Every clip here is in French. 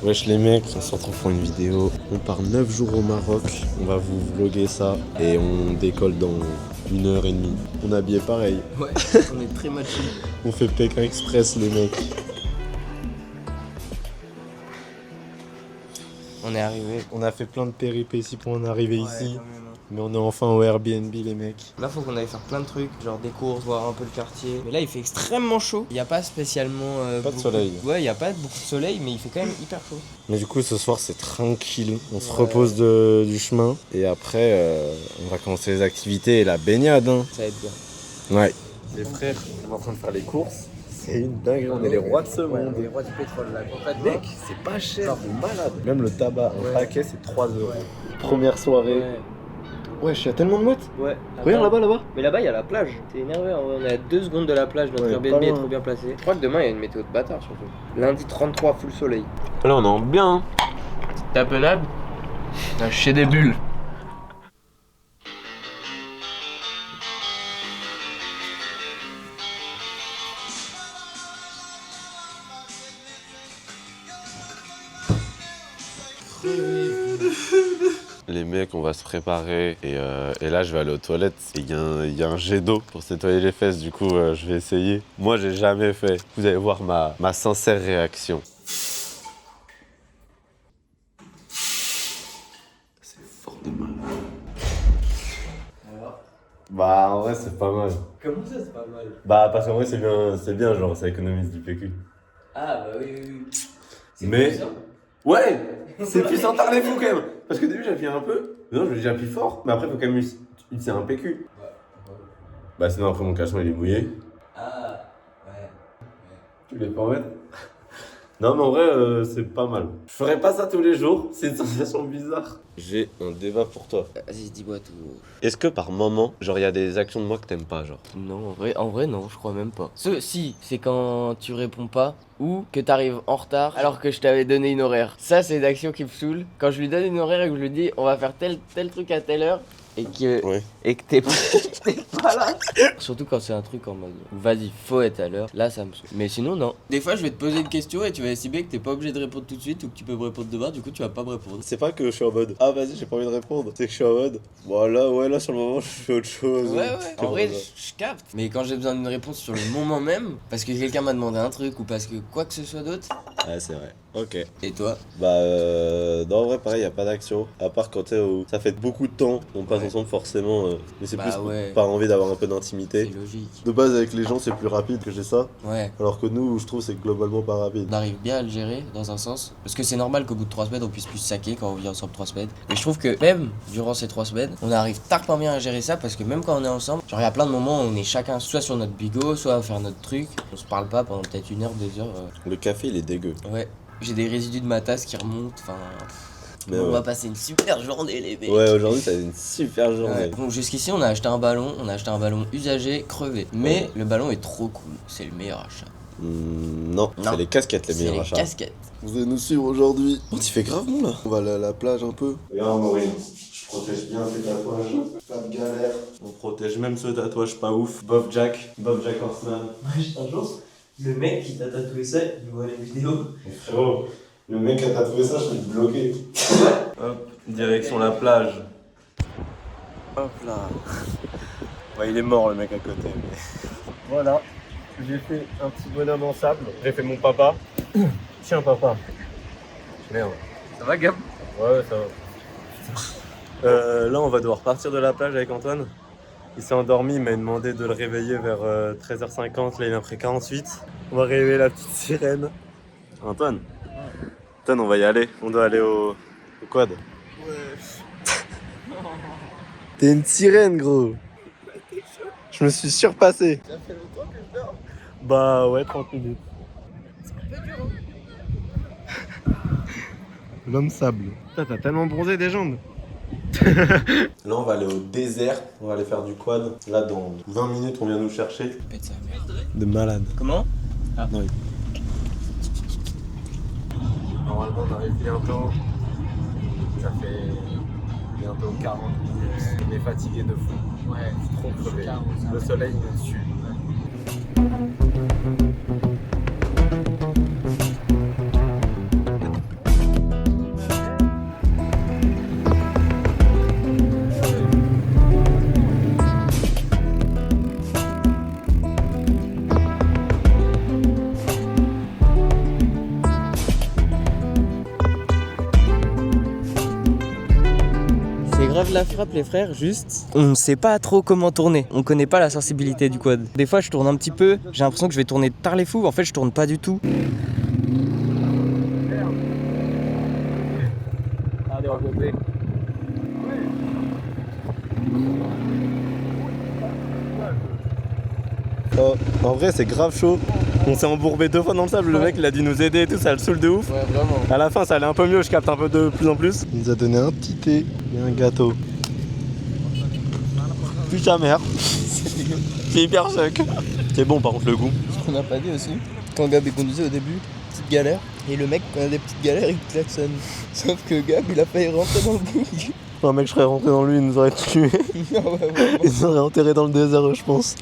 Wesh les mecs, on se retrouve pour une vidéo. On part 9 jours au Maroc, on va vous vlogger ça et on décolle dans 1h30. On est habillé pareil. Ouais, on est très macho. On fait Pékin Express les mecs. On est arrivé. On a fait plein de péripéties pour en arriver ici. Mais on est enfin au Airbnb les mecs. Là faut qu'on aille faire plein de trucs, genre des courses, voir un peu le quartier. Mais là il fait extrêmement chaud. Il n'y a pas spécialement Pas de soleil. Ouais, il n'y a pas beaucoup de soleil, mais il fait quand même hyper chaud. Mais du coup ce soir c'est tranquille. On se repose du chemin. Et après on va commencer les activités et la baignade. Hein. Ça va être bien. Ouais. Les frères, on est en train de faire les courses. C'est une dinguerie, on est les rois de ce monde. Les rois du pétrole là, concrètement. Mec, c'est pas cher, c'est malade. Même le tabac, un paquet c'est 3 €. Première soirée. Wesh, il y a tellement de mouettes. Ouais. Regarde là-bas. Mais là-bas il y a la plage. T'es énervé, en vrai. On est à 2 secondes de la plage, notre Ouais, Airbnb pas est loin. trop bien placé. Je crois que demain il y a une météo de bâtard surtout. Lundi 33 full soleil. Là on est en bien. Petite tapenade. Chez des bulles. Les mecs, on va se préparer et là je vais aller aux toilettes. Il y a un jet d'eau pour se nettoyer les fesses, du coup je vais essayer. Moi j'ai jamais fait. Vous allez voir ma sincère réaction. C'est fort de mal. Bah en vrai c'est pas mal. Comment ça c'est pas mal? Bah parce qu'en vrai c'est bien genre ça économise du PQ. Ah bah oui. Mais ouais, c'est puissant par les fous quand même. Parce que au début j'appuie un peu, mais non j'appuie fort, mais après il faut quand même utiliser un PQ. Bah sinon après mon caleçon il est mouillé. Ah ouais. Tu voulais pas en mettre? Non mais en vrai c'est pas mal. Je ferais pas ça tous les jours, c'est une sensation bizarre. J'ai un débat pour toi. Vas-y dis-moi tout. Est-ce que par moment, genre il y a des actions de moi que t'aimes pas genre? Non, en vrai non, je crois même pas. Si, c'est quand tu réponds pas ou que t'arrives en retard alors que je t'avais donné une horaire. Ça c'est une action qui me saoule. Quand je lui donne une horaire et que je lui dis on va faire tel truc à telle heure et que t'es pas là. Surtout quand c'est un truc en mode vas-y, faut être à l'heure. Là ça me saoule. Mais sinon non. Des fois je vais te poser une question et tu vas estimer que t'es pas obligé de répondre tout de suite ou que tu peux me répondre demain, du coup tu vas pas me répondre. C'est pas que je suis en mode ah vas-y j'ai pas envie de répondre, c'est que je suis en mode bon là sur le moment je fais autre chose. Ouais. En vrai, je capte. Mais quand j'ai besoin d'une réponse sur le moment même, parce que quelqu'un m'a demandé un truc ou parce que quoi que ce soit d'autre. Ouais c'est vrai. Ok. Et toi? Bah non en vrai pareil y a pas d'action. À part quand t'es où ça fait beaucoup de temps qu'on passe ensemble forcément. Mais c'est Bah plus ouais. par envie d'avoir un peu C'est d'intimité. logique. De base avec les gens c'est plus rapide que j'ai ça. Ouais. Alors que nous je trouve c'est globalement pas rapide. On arrive bien à le gérer dans un sens. Parce que c'est normal qu'au bout de 3 semaines on puisse plus se saquer quand on vit ensemble 3 semaines. Mais je trouve que même durant ces 3 semaines, on arrive tardement bien à gérer ça parce que même quand on est ensemble, genre il y a plein de moments où on est chacun soit sur notre bigot, soit à faire notre truc. On se parle pas pendant peut-être 1 heure, 2 heures. Le café il est dégueu. Ouais. J'ai des résidus de ma tasse qui remontent. Enfin. Mais On ouais. va passer une super journée les mecs. Ouais aujourd'hui ça a été une super journée. Ouais. Bon, jusqu'ici on a acheté un ballon usagé, crevé. Mais le ballon est trop cool, c'est le meilleur achat. Non, Non. c'est les casquettes les C'est meilleurs les achats. casquettes. Vous allez nous suivre aujourd'hui. Oh, il fait grave bon là. On va aller à la plage un peu. Regarde Maureen, je protège bien tes tatouages. Pas de galère. On protège même ce tatouage pas ouf. Bob Jack Horseman. Un jour, le mec qui t'a tatoué ça, il voit les vidéos. Et frérot, le mec a tatoué ça, je vais te bloquer. Hop, direction la plage. Hop là. Ouais, il est mort le mec à côté. Mais... Voilà, j'ai fait un petit bonhomme en sable. J'ai fait mon papa. Tiens papa. Merde. Ça va Gab? Ouais, ça va. Là, on va devoir partir de la plage avec Antoine. Il s'est endormi, il m'a demandé de le réveiller vers 13h50. Là, il est après 48. On va réveiller la petite sirène. Antoine, on va y aller. On doit aller au quad. Ouais. T'es une sirène, gros. Je me suis surpassé. Ça fait longtemps que je dors. Bah ouais, 30 minutes. L'homme sable. Putain, t'as tellement bronzé des jambes. Là, on va aller au désert. On va aller faire du quad. Là, dans 20 minutes, on vient nous chercher. Pète sa merde. De malade. Comment? Ah. Non, normalement, on arrive bientôt. Ça fait bientôt 40 minutes. On est fatigué de fou. Ouais. Trop crevé. Le soleil nous tue. grave la frappe les frères, juste on sait pas trop comment tourner, on connaît pas la sensibilité du quad. Des fois je tourne un petit peu, j'ai l'impression que je vais tourner tard les fous, en fait je tourne pas du tout. Allez on va. Oh, en vrai c'est grave chaud. On s'est embourbé 2 fois dans le sable, le mec il a dû nous aider et tout, ça le saoule de ouf. Ouais vraiment. À la fin ça allait un peu mieux, je capte un peu de plus en plus. Il nous a donné un petit thé et un gâteau. Putain merde. C'est hyper sec. C'est bon par contre le goût. Ce qu'on n'a pas dit aussi, quand Gab est conduisait au début, petite galère, et le mec quand il a des petites galères il klaxonne. Sauf que Gab il a failli rentrer dans le bouille. Un mec je serais rentré dans lui, il nous aurait tué. Ah ouais, vraiment. Il nous aurait enterré dans le désert je pense.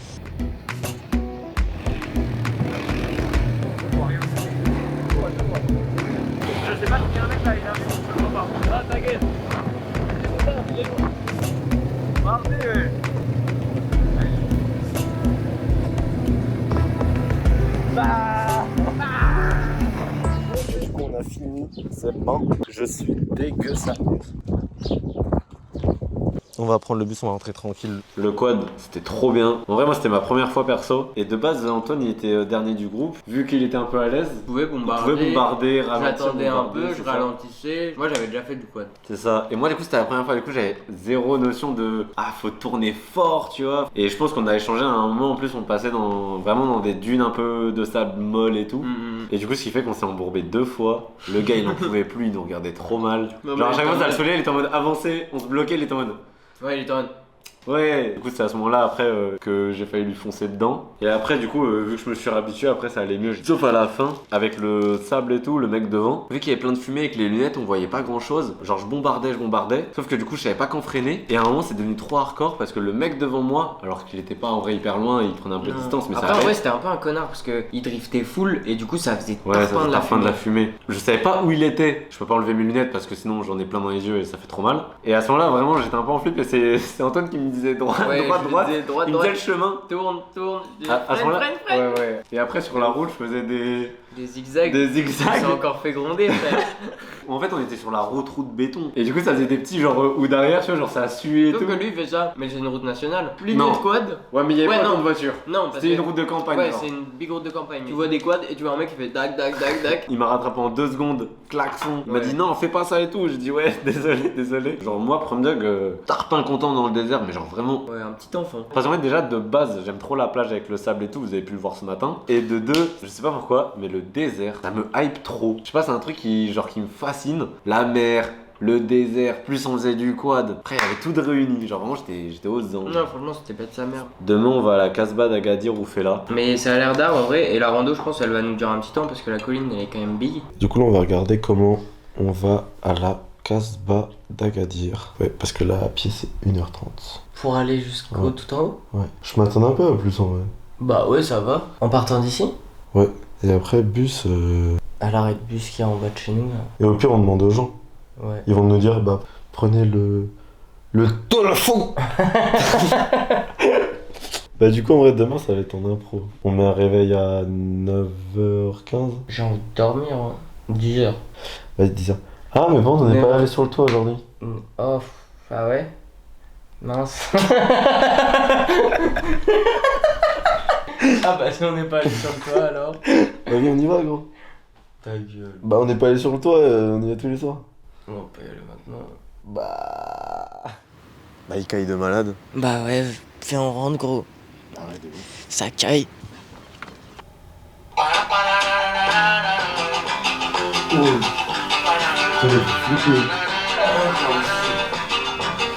Du coup on a fini, c'est bon. Je suis dégueu ça. On va prendre le bus, on va rentrer tranquille. Le quad, c'était trop bien. En vrai, moi, c'était ma première fois perso. Et de base, Antoine, il était dernier du groupe. Vu qu'il était un peu à l'aise, Je pouvais bombarder, ralentir. J'attendais un peu, c'est je ça. ralentissais. Moi j'avais déjà fait du quad. C'est ça. Et moi, du coup, c'était la première fois. Du coup, j'avais zéro notion de faut tourner fort, tu vois. Et je pense qu'on a échangé à un moment. En plus, on passait vraiment dans des dunes un peu de sable molle et tout. Et du coup, ce qui fait qu'on s'est embourbé 2 fois. Le gars, il n'en pouvait plus, il nous regardait trop mal. Non, Genre, à mais chaque fois, ça le saoulait, il était en mode avancer, on se bloquait, il était en mode. Ouais, il était en mode. Ouais, du coup c'est à ce moment-là après que j'ai failli lui foncer dedans. Et après du coup vu que je me suis habitué, après ça allait mieux. Sauf à la fin, avec le sable et tout, le mec devant, vu qu'il y avait plein de fumée avec les lunettes, on voyait pas grand chose. Genre je bombardais. Sauf que du coup je savais pas quand freiner. Et à un moment c'est devenu trop hardcore parce que le mec devant moi, alors qu'il était pas en vrai hyper loin, il prenait un peu de distance, mais ça Après allait. ouais c'était un peu un connard parce que il driftait full et du coup ça faisait Ouais, ça tarpin faisait fin de la fumée. Je savais pas où il était. Je peux pas enlever mes lunettes parce que sinon j'en ai plein dans les yeux et ça fait trop mal. Et à ce moment-là, vraiment, j'étais un peu en flip et c'est Antoine qui me disait droite, Ouais, droite. droite, Il me disait le chemin. tourne. À ce moment-là, ouais. Et après sur la route, je faisais des zigzags. Des Ils zigzags. sont encore fait gronder frère. En fait, on était sur la route béton. Et du coup, ça faisait des petits genre ou derrière, tu vois, genre ça a sué et Sauf tout. que lui il fait ça, mais c'est une route nationale. Lui Non. de quad. Ouais, mais il y avait Ouais, pas non. tant de voitures. Non, parce C'était que une route de campagne. ouais, genre. c'est une big route de campagne. Tu vois des quads et tu vois un mec qui fait dac. Il m'a rattrapé en 2 secondes, klaxon. Il m'a Ouais. dit non, fais pas ça et tout. J'ai dit ouais, désolé. Genre, moi, Prom Dog, tarpin content dans le désert, mais genre vraiment. Ouais, un petit enfant. Parce qu'en fait, déjà de base, j'aime trop la plage avec le sable et tout, vous avez pu le voir ce matin. Et de 2, je sais pas pourquoi, mais le désert, ça me hype trop. Je sais pas, c'est un truc qui me fascine. La mer, le désert, plus on faisait du quad. Après, il y avait tout de réuni. Genre vraiment, j'étais aux anges. Non, franchement, c'était pas de sa mère. Demain, on va à la Casbah d'Agadir ou Fela. Mais ça a l'air d'art en vrai, et la rando, je pense, elle va nous durer un petit temps parce que la colline elle est quand même big. Du coup, là, on va regarder comment on va à la Casbah d'Agadir. Ouais, parce que là, à pied, c'est 1h30. Pour aller jusqu'au Ouais. tout en haut. Ouais. Je m'attendais un peu à plus en vrai. Bah ouais, ça va. En partant d'ici. Ouais. Et après, bus. À l'arrêt de bus qui est en bas de chez nous. Là. Et au pire, on demande aux gens. Ouais. Ils vont nous dire, bah, prenez le téléphone. Bah, du coup, en vrai, demain, ça va être en impro. On met un réveil à 9h15. J'ai envie de dormir, hein. 10h. Vas-y, 10h. Ah, mais bon, on n'est Mais pas ouais. allé sur le toit aujourd'hui. Oh, ah ouais. Mince. Ah bah si on n'est pas allé sur le toit alors. Bah, oui, on y va, gros. Ta gueule. Bah, on n'est pas allé sur le toit, on y va tous les soirs. On peut y aller maintenant. Bah, il caille de malade. Bah ouais, viens on rentre gros. Arrête de ouf. Ça caille.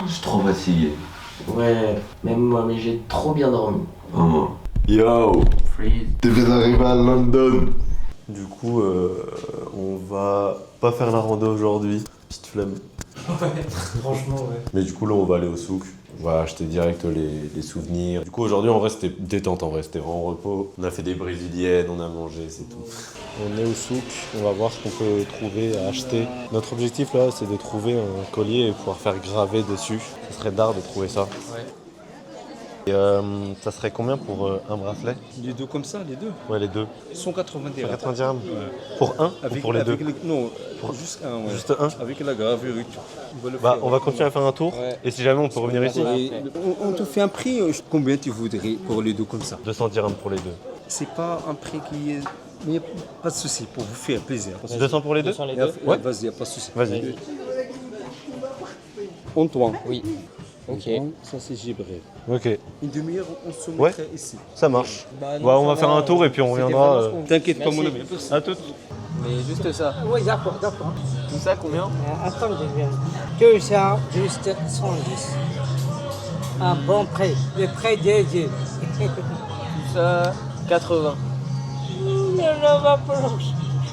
Je suis trop fatigué. Ouais, même moi, mais j'ai trop bien dormi. Vraiment. Yo, Freeze. t'es bien arrivé à London. Du coup, on va pas faire la rando aujourd'hui. Petite flemme. Ouais, franchement, ouais. Mais du coup, là, on va aller au souk. On va acheter direct les souvenirs. Du coup, aujourd'hui, en vrai, c'était détente. En vrai, c'était vraiment repos. On a fait des brésiliennes, on a mangé, c'est tout. On est au souk. On va voir ce qu'on peut trouver à acheter. Notre objectif, là, c'est de trouver un collier et pouvoir faire graver dessus. Ce serait d'art de trouver ça. Ouais. Et ça serait combien pour un bracelet? Les deux comme ça, les deux. Ouais, les deux. 180 dirhams. 180 dirhams. Ouais. Pour un ou pour les deux? Non, juste un. Ouais. Juste un? Avec la gravure et tout. On va continuer à faire un tour. Ouais. Et si jamais on peut revenir ici? Et on te fait un prix, combien tu voudrais pour les deux comme ça? 200 dirhams pour les deux. C'est pas un prix qui est. Mais y a pas de souci, pour vous faire plaisir. 200 pour les deux? Ouais, vas-y, y a pas de souci. Vas-y. Antoine. Oui. Ok. Antoine, ça c'est Gibril. Ok, Une demi-heure, on se Ouais. mettrait ici. ça marche. On va faire un tour et puis on reviendra. T'inquiète pas, mon ami. À tout. Mais juste ça. Oui, d'accord, d'accord. Tout ça, combien? Attends, je viens. Que ça, juste 110. Un bon prix, le prix des yeux. Tout ça, 80. Non, va plus.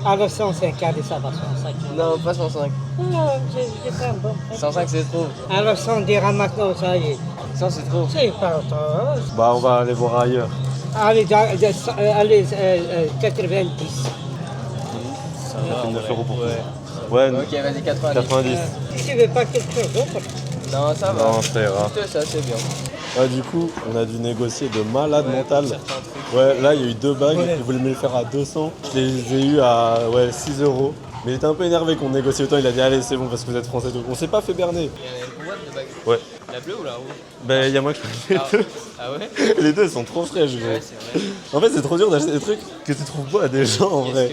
Alors 105, allez, ça va, 105. Non, pas 105. Non, j'ai pas un bon prix. 105, c'est trop. Alors 100 dirhams maintenant, ça y est. 100, c'est trop. C'est pas trop. Bah, on va aller voir ailleurs. Allez, allez 90. Ça va, 9 euros pour Ouais. Ouais, Ok, vas-y, 90. 90. Si tu veux pas quelque chose d'autre, Non, ça va. Non, ça ira. Juste ça, c'est bien. Ouais, du coup, on a dû négocier de malade mental. Ouais, là, il y a eu 2 bagues. Ils voulaient me les faire à 200. Je les ai eu à 6 euros. Mais il était un peu énervé qu'on négocie autant. Il a dit, allez, c'est bon parce que vous êtes français. On s'est pas fait berner. Il y en a une boîte de bagues. Ouais. La bleue ou la rouge? Ben, il y a moi qui fais les deux. Ah ouais? Les deux, elles sont trop fraîches, gros. Ouais, c'est vrai. En fait, c'est trop dur d'acheter des trucs que tu trouves pas à des gens en vrai.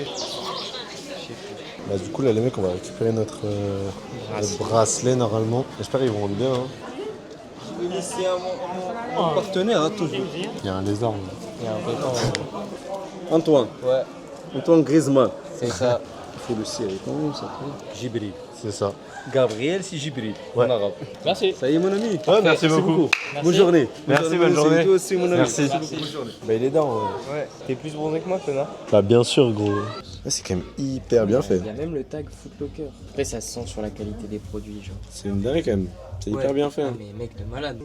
Bah, du coup, là, les mecs, on va récupérer notre bracelet normalement. J'espère qu'ils vont rendre bien. Hein. C'est un partenaire, hein, toujours. Il y a un lézard. Là. Il y a un béton. Antoine. Ouais, Antoine Griezmann. c'est ça. Il faut le ciel. Comment ça s'appelle? Gibril. C'est ça. Gabriel, c'est Gibril. Ouais. En arabe. Merci. Ça y est, mon ami. Ouais, merci beaucoup. Bonne journée. Merci, bonne journée. Toi aussi, mon ami. Merci. Bonne journée. Bah, il est dans. Ouais. T'es plus bronzé que moi, connard. Bah, bien sûr, gros. Ouais, c'est quand même hyper bien fait. Il y a même le tag Footlocker. Après, ça se sent sur la qualité des produits, genre. C'est une dingue quand même. C'est hyper bien fait. Ah, Hein. mais mec de malade.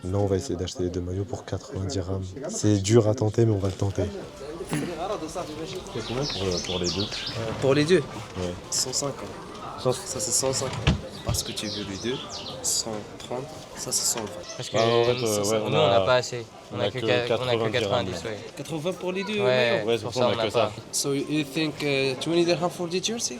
Là, on va essayer d'acheter les 2 maillots pour 80 dirhams. C'est dur à tenter, mais on va le tenter. C'est combien pour les deux? Pour les deux Ouais. 150. Ça c'est 150. Parce que tu veux les deux, 130, ça c'est 120. Parce que Bah, en fait, ouais, nous, on n'a pas assez. On a que 80 90, dirhams. ouais. 80 pour les deux Ouais, Ouais, c'est pour c'est ça pour on ça, on a n'a que pas. ça. So you think 20 dirham for the jersey?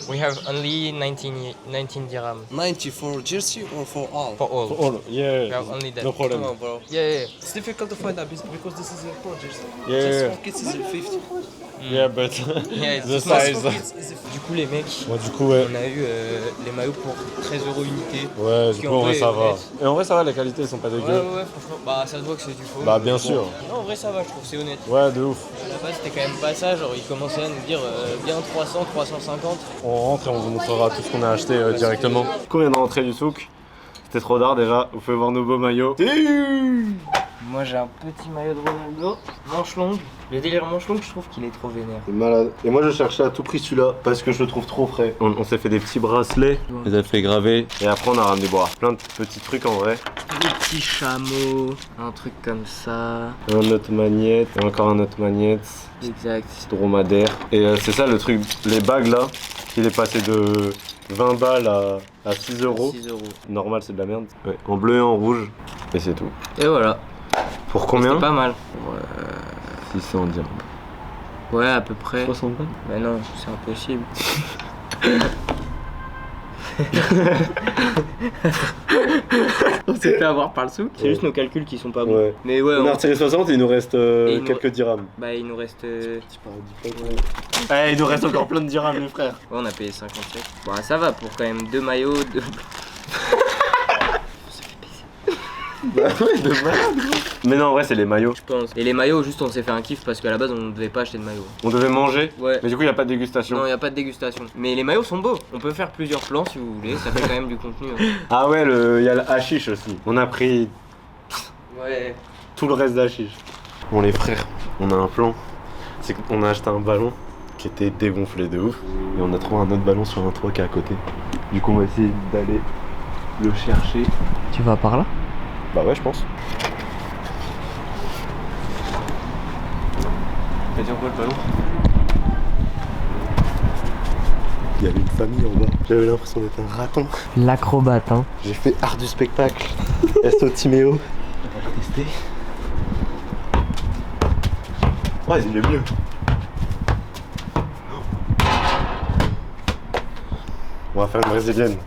We have only 19 dirhams 90 for jersey or for all? for all. Oh, yeah, We have only that. no problem. Come on, bro. Yeah. It's difficult to find out because this is a pro jersey. Yeah, Just yeah. for kids is 50. Yeah, but Yeah, the it's small. size. For kids is Du coup, les mecs, Moi, du coup, ouais. on a eu les maillots pour 13 € unité. Ouais, du Qui coup, en en vrai, vrai ça est va. honnête. Et en vrai, ça va, les qualités, elles sont pas Ouais, dégueu. ouais, franchement, bah ça se voit que c'est du faux. Bah, bien sûr. Non, en vrai, ça va, je trouve, c'est honnête. Ouais, de ouf. À la base, c'était quand même pas ça, genre, ils commençaient à nous dire bien 300, 350. On rentre et on vous montrera tout ce qu'on a acheté directement. Du coup, on vient de rentrer du souk. C'était trop tard déjà. Vous pouvez voir nos beaux maillots. Moi, j'ai un petit maillot de Ronaldo, manche longue. Le délire manche longue, je trouve qu'il est trop vénère. C'est malade. Et moi, je cherchais à tout prix celui-là parce que je le trouve trop frais. On s'est fait des petits bracelets, on les a fait graver. Et après, on a ramené boire. Plein de petits trucs en vrai. Des petits chameaux, un truc comme ça. Un autre magnète, et encore un autre magnète. Exact. Dromadaire. Et c'est ça le truc, les bagues là, il est passé de 20 balles à 6 euros. 6 €. Normal, c'est de la merde. Ouais, en bleu et en rouge. Et c'est tout. Et voilà. Pour combien? C'est pas mal. 600 dirhams. Ouais, à peu près. 60 balles. Mais non, c'est impossible. On s'est fait avoir par le souk. C'est Ouais. juste nos calculs qui sont pas bons. Ouais. Mais ouais, On a retiré 60 et il nous reste il nous- quelques dirhams. bah il nous reste. Eh, il nous reste encore plein de dirhams, les frères. Ouais, on a payé 57. Bon, ça va pour quand même 2 maillots. Bah ouais, de malade. Mais non, en vrai, c'est les maillots. Je pense. Et les maillots, juste on s'est fait un kiff parce qu'à la base on ne devait pas acheter de maillots. On devait manger, Ouais. mais du coup, il n'y a pas de dégustation. Non, il n'y a pas de dégustation. Mais les maillots sont beaux. On peut faire plusieurs plans si vous voulez. Ça fait quand même du contenu. Hein. Ah ouais, il y a le hashish aussi. On a pris Ouais. tout le reste d'hashish. Bon, les frères, on a un plan. C'est qu'on a acheté un ballon qui était dégonflé de ouf. Et on a trouvé un autre ballon sur un toit qui est à côté. Du coup, on va essayer d'aller le chercher. Tu vas par là? Bah ouais, je pense. T'as dit quoi le ballon? Il y avait une famille en bas. J'avais l'impression d'être un raton. L'acrobate, hein. J'ai fait art du spectacle. Esto Timéo. On va tester. Ouais, il est mieux. On va faire une brésilienne.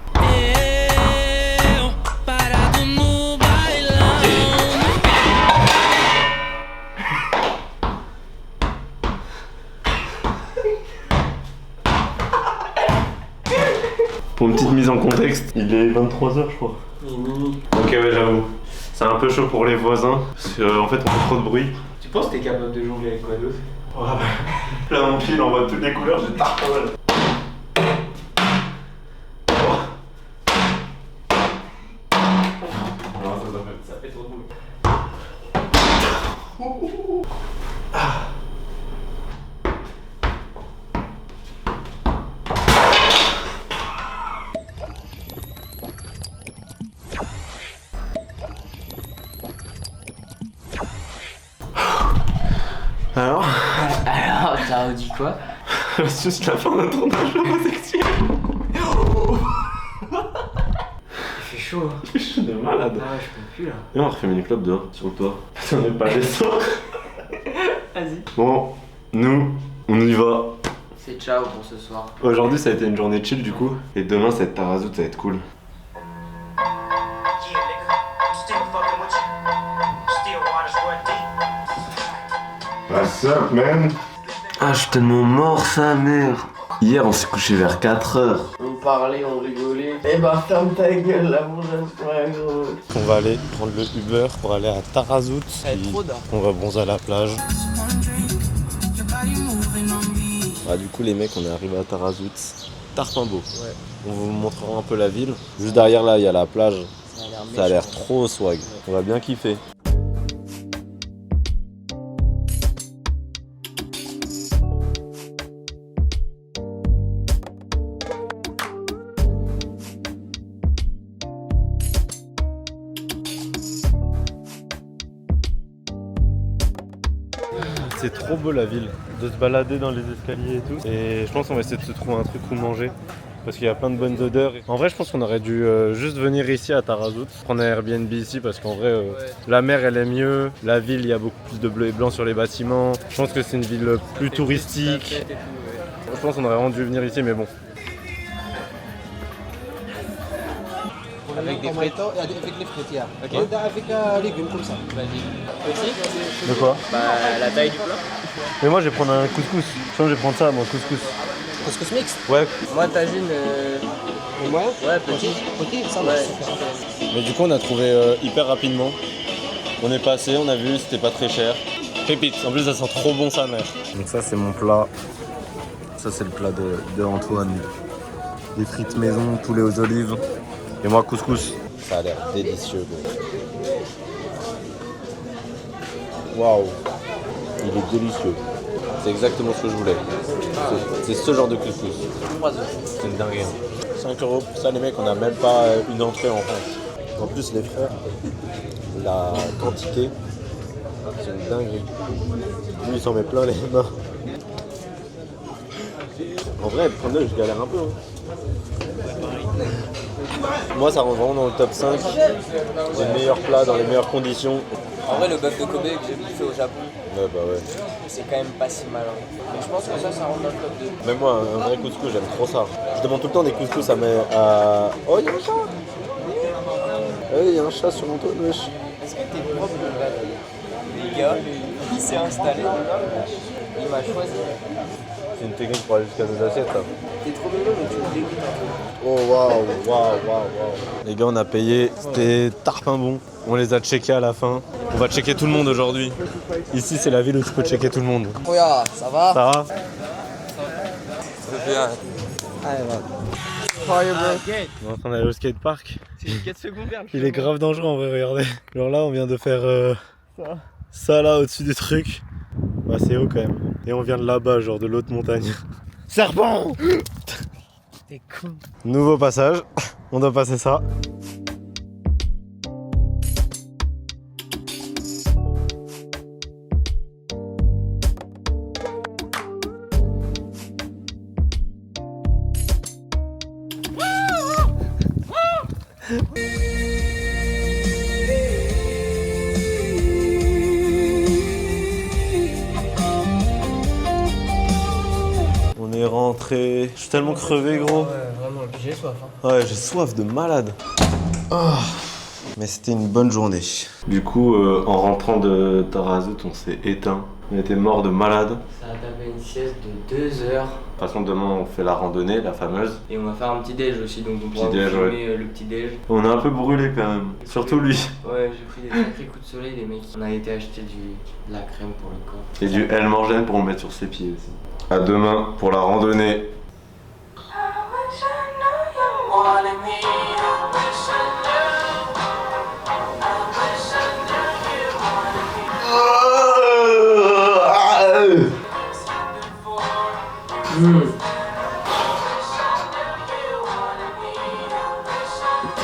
Pour une petite mise en contexte, il est 23h je crois. Ok ouais j'avoue. C'est un peu chaud pour les voisins, parce qu'en fait on fait trop de bruit. Tu penses que t'es capable de jongler avec quoi d'autre? Ouais, bah, là mon pied il envoie toutes les couleurs, j'ai tard pas mal. Ça fait trop de bruit. Alors Ça a dit quoi? c'est juste la fin d'un tournage homosexuel. Il fait chaud. Je suis de malade. Ah ouais, je peux plus là. Et on refait mini club dehors, sur le toit. Putain, on est pas les sorts. Vas-y. Bon, nous, on y va. C'est ciao pour ce soir. Aujourd'hui ça a été une journée chill du coup. Et demain ça va être Tarazout, ça va être cool. What's up man? Ah, je suis tellement mort sa mère. Hier on s'est couché vers 4h. On parlait, on rigolait. Eh bah ferme ta gueule la prochaine fois gros. On va aller prendre le Uber pour aller à Tarazout. Trop d'art. On va bronzer à la plage. Ah, du coup les mecs on est arrivé à Tarazout. Tarpin-beau. Ouais. On vous montrera un peu la ville. Juste derrière là il y a la plage. Ça a l'air trop swag. On va bien kiffer. C'est trop beau la ville, de se balader dans les escaliers et tout. Et je pense qu'on va essayer de se trouver un truc où manger. Parce qu'il y a plein de bonnes odeurs. En vrai je pense qu'on aurait dû juste venir ici à Tarazout. Prendre un Airbnb ici parce qu'en vrai la mer elle est mieux. La ville il y a beaucoup plus de bleu et blanc sur les bâtiments. Je pense que c'est une ville plus touristique. Je pense qu'on aurait vraiment dû venir ici mais bon. Avec des frites. Avec les frites, yeah. Ok. Et avec légumes comme ça. Vas-y. Aussi? De quoi? Bah la taille du plat. Mais moi je vais prendre un couscous. Je pense que je vais prendre ça moi, couscous. Couscous mix. Ouais. Moi tagine. Et moi? Ouais, petit. Petit, ça Ouais. va. Mais du coup on a trouvé hyper rapidement. On est passé, on a vu, c'était pas très cher. Pépites, en plus ça sent trop bon sa mère. Donc ça c'est mon plat. Ça c'est le plat de Antoine. Des frites maison, poulet aux olives. Et moi couscous. Ça a l'air délicieux. Waouh, il est délicieux. C'est exactement ce que je voulais. C'est ce genre de couscous. C'est une dinguerie. 5 € pour ça les mecs, on a même pas une entrée en France. En plus les frères, la quantité, c'est une dinguerie. Lui il s'en met plein les mains. En vrai, prendre je galère un peu. Moi ça rentre vraiment dans le top 5 des meilleurs plats dans les meilleures conditions. En vrai, le bœuf de Kobe que j'ai bouffé au Japon, Ouais bah ouais. c'est quand même pas si mal. Hein. Mais je pense que ça rentre dans le top 2. Même moi un vrai couscous j'aime trop ça. Je demande tout le temps des couscous à... Oh il y a un chat. Il y a un chat sur mon toit, wesh. Est-ce que t'es propre là? Les gars, il s'est installé. Il m'a choisi. C'est une technique pour aller jusqu'à nos assiettes ça. T'es trop mignon, mais tu me dégoûtes un peu. Oh waouh. Les gars on a payé, c'était tarpin bon. On les a checkés à la fin. On va checker tout le monde aujourd'hui. Ici c'est la ville où tu peux checker tout le monde. Oh ya, ça va? Ça va? bien. Allez, voilà. How are you, bro? On est en train d'aller au skatepark. C'est 4 secondaires. Il est grave dangereux en vrai, regardez. Genre là on vient de faire ça là au-dessus du truc. Bah c'est haut quand même. Et on vient de là-bas, genre de l'autre montagne. Serpent! T'es con. Nouveau passage, on doit passer ça. On est rentré. Je suis tellement crevé, gros. Ouais, vraiment, j'ai soif. Hein. Ouais, j'ai soif de malade. Oh. Mais c'était une bonne journée. Du coup, en rentrant de Tarazout, on s'est éteint. On était mort de malade. Ça a tapé une sieste de 2 heures. De toute façon, demain, on fait la randonnée, la fameuse. Et on va faire un petit déj aussi, donc on pourra Petit déj, filmer le petit déj. On a un peu brûlé quand même. Surtout lui. Ouais, j'ai pris des sacrés coups de soleil, les mecs. On a été acheter de la crème pour le corps. Et du Elmorgène pour le mettre sur ses pieds aussi. À demain pour la randonnée.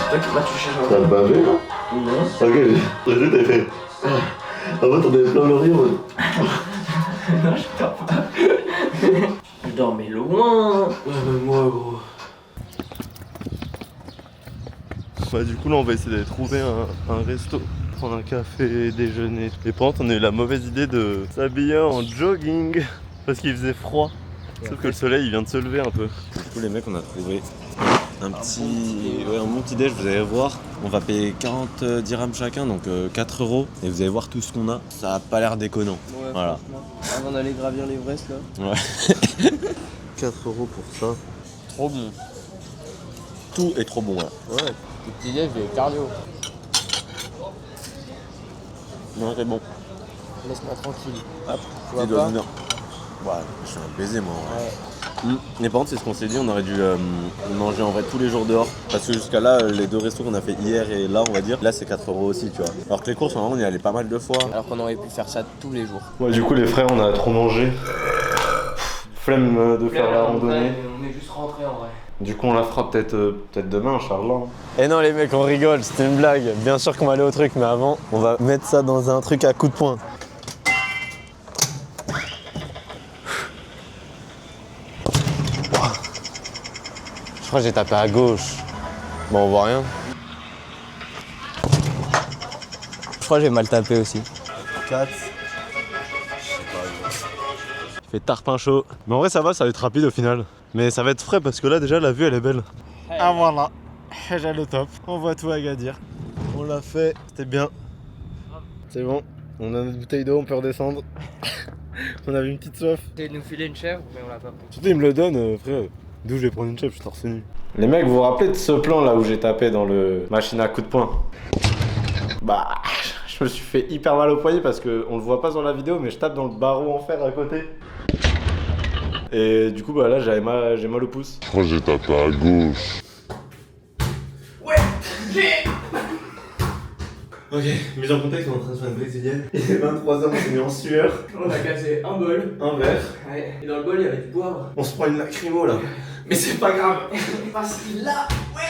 Toi qui vas toucher un T'as bavé là? Non. Ok, j'ai t'avais fait. En fait, on avait plein le rire. Non, je dors pas. Je dormais loin. Ouais, mais moi, gros. Bah, du coup, là, on va essayer d'aller trouver un resto, prendre un café, déjeuner. Et par contre, on a eu la mauvaise idée de s'habiller en jogging parce qu'il faisait froid. Sauf que le soleil, il vient de se lever un peu. Du coup, les mecs, on a trouvé un bon petit déj, vous allez voir. On va payer 40 dirhams chacun, donc 4 €. Et vous allez voir tout ce qu'on a. Ça a pas l'air déconnant. Ouais, voilà. Avant d'aller gravir l'Everest, là. Ouais. 4 € pour ça. Trop bon. Tout est trop bon là. Ouais. Le petit déj, j'ai cardio. Non, c'est bon. Laisse-moi tranquille. Hop, Tu vois dois pas venir. Ouais, je suis un baiser moi. Ouais. Mais par contre, c'est ce qu'on s'est dit, on aurait dû manger en vrai tous les jours dehors. Parce que jusqu'à là, les 2 restos qu'on a fait hier et là, on va dire, là c'est 4 € aussi, tu vois. Alors que les courses, en vrai, on y allait pas mal de fois. Alors qu'on aurait pu faire ça tous les jours. Ouais, du coup, les frères, on a trop mangé. Flemme de faire la randonnée. On est juste rentré en vrai. Du coup, on la fera peut-être demain, Inch'Allah. Eh non, les mecs, on rigole, c'était une blague. Bien sûr qu'on va aller au truc, mais avant, on va mettre ça dans un truc à coups de poing. Je crois que j'ai tapé à gauche. Bon, on voit rien. Je crois que j'ai mal tapé aussi. 4. Il fait tarpin chaud. Mais en vrai, ça va être rapide au final. Mais ça va être frais parce que là, déjà, la vue, elle est belle. Ah voilà, j'ai le top. On voit tout à Agadir. On l'a fait, c'était bien. C'est bon, on a notre bouteille d'eau, on peut redescendre. On avait une petite soif. T'as de nous filer une chèvre, mais on l'a pas pris. Surtout, il me le donne, frère. D'où je vais prendre une chèvre, je suis torse nu. Les mecs, vous vous rappelez de ce plan là où j'ai tapé dans le machine à coups de poing? Bah, je me suis fait hyper mal au poignet parce qu'on le voit pas sur la vidéo, mais je tape dans le barreau en fer à côté. Et du coup, bah là, j'ai mal au pouce. Je crois que j'ai tapé à gauche. Ok, mise en contexte, on est en train de faire une brésilienne. Il est 23h, on s'est mis en sueur. On a cassé un bol. Un verre. Ouais. Et dans le bol, il y avait du poivre. On se prend une lacrymo là. Mais c'est pas grave. Parce qu'il là, ouais.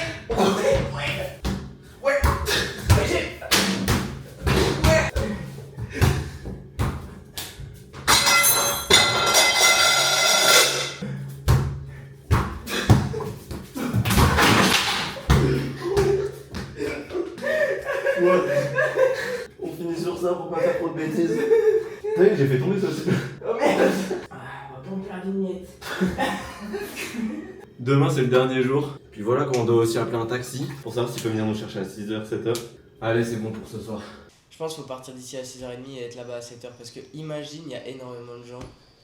On finit sur ça pour pas faire trop de bêtises. Oui, j'ai fait tomber ça aussi. Oh merde. On va pomper la vignette. Demain c'est le dernier jour. Puis voilà qu'on doit aussi appeler un taxi pour savoir s'il peut venir nous chercher à 6h, 7h. Allez, c'est bon pour ce soir. Je pense qu'il faut partir d'ici à 6h30 et être là-bas à 7h parce que imagine, il y a énormément de gens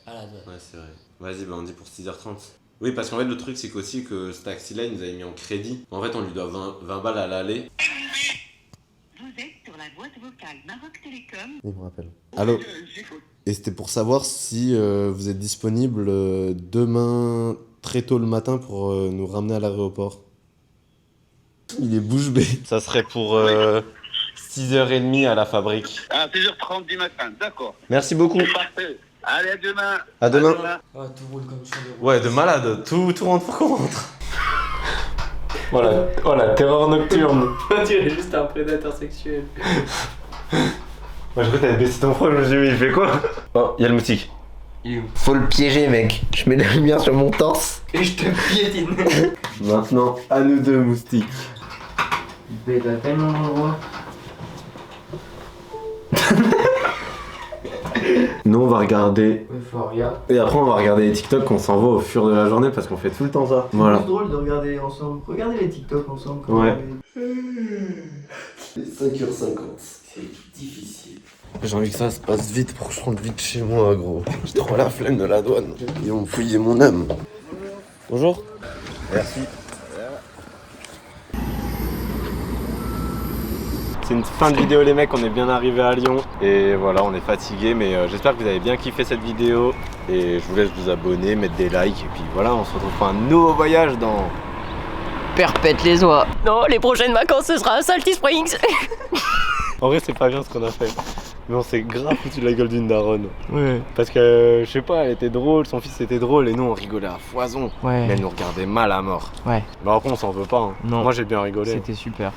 à la douane. Ouais, c'est vrai. Vas-y, bah on dit pour 6h30. Oui, parce qu'en fait, le truc, c'est qu'aussi que ce taxi-là, il nous avait mis en crédit. En fait, on lui doit 20 balles à l'aller. Vous êtes sur la boîte vocale Maroc Télécom. Il me rappelle. Allô. Et c'était pour savoir si vous êtes disponible demain très tôt le matin pour nous ramener à l'aéroport. Il est bouche bée. Ça serait pour 6h30 à la fabrique. À 6h30 du matin, d'accord. Merci beaucoup. Parfait. Allez, à demain. À demain. Oh, tout roule comme sur les roues. Ouais, de malade. Tout rentre pour qu'on rentre. Voilà, terreur nocturne. On dirait juste un prédateur sexuel. Moi, je crois que t'avais baissé ton frère, je me suis dit, mais il fait quoi? Oh, il y a le moustique. Il est où? Faut le piéger, mec. Je mets la lumière sur mon torse. Et je te piétine. Maintenant, à nous deux, moustique. Il pète à tellement d'endroits. Nous on va regarder Euphoria. et après on va regarder les TikTok qu'on s'envoie au fur de la journée parce qu'on fait tout le temps ça. Voilà. C'est drôle de regarder ensemble. Regardez les TikTok ensemble. Ouais. 5h50. C'est difficile. J'ai envie que ça se passe vite pour que je rentre vite chez moi, gros. J'ai trop la flemme de la douane. Ils vont fouiller mon âme. Bonjour. Merci. C'est une fin de vidéo les mecs, on est bien arrivé à Lyon et voilà, on est fatigué mais j'espère que vous avez bien kiffé cette vidéo et je vous laisse vous abonner, mettre des likes et puis voilà, on se retrouve pour un nouveau voyage dans... Perpète les oies. Non, les prochaines vacances ce sera à Salty Springs. En vrai c'est pas bien ce qu'on a fait, mais on s'est grave foutu de la gueule d'une daronne. Ouais. Parce que je sais pas, elle était drôle, son fils était drôle et nous on rigolait à foison. Ouais. Mais elle nous regardait mal à mort. Ouais. Bah après on s'en veut pas. Hein. Non. Moi j'ai bien rigolé. C'était super.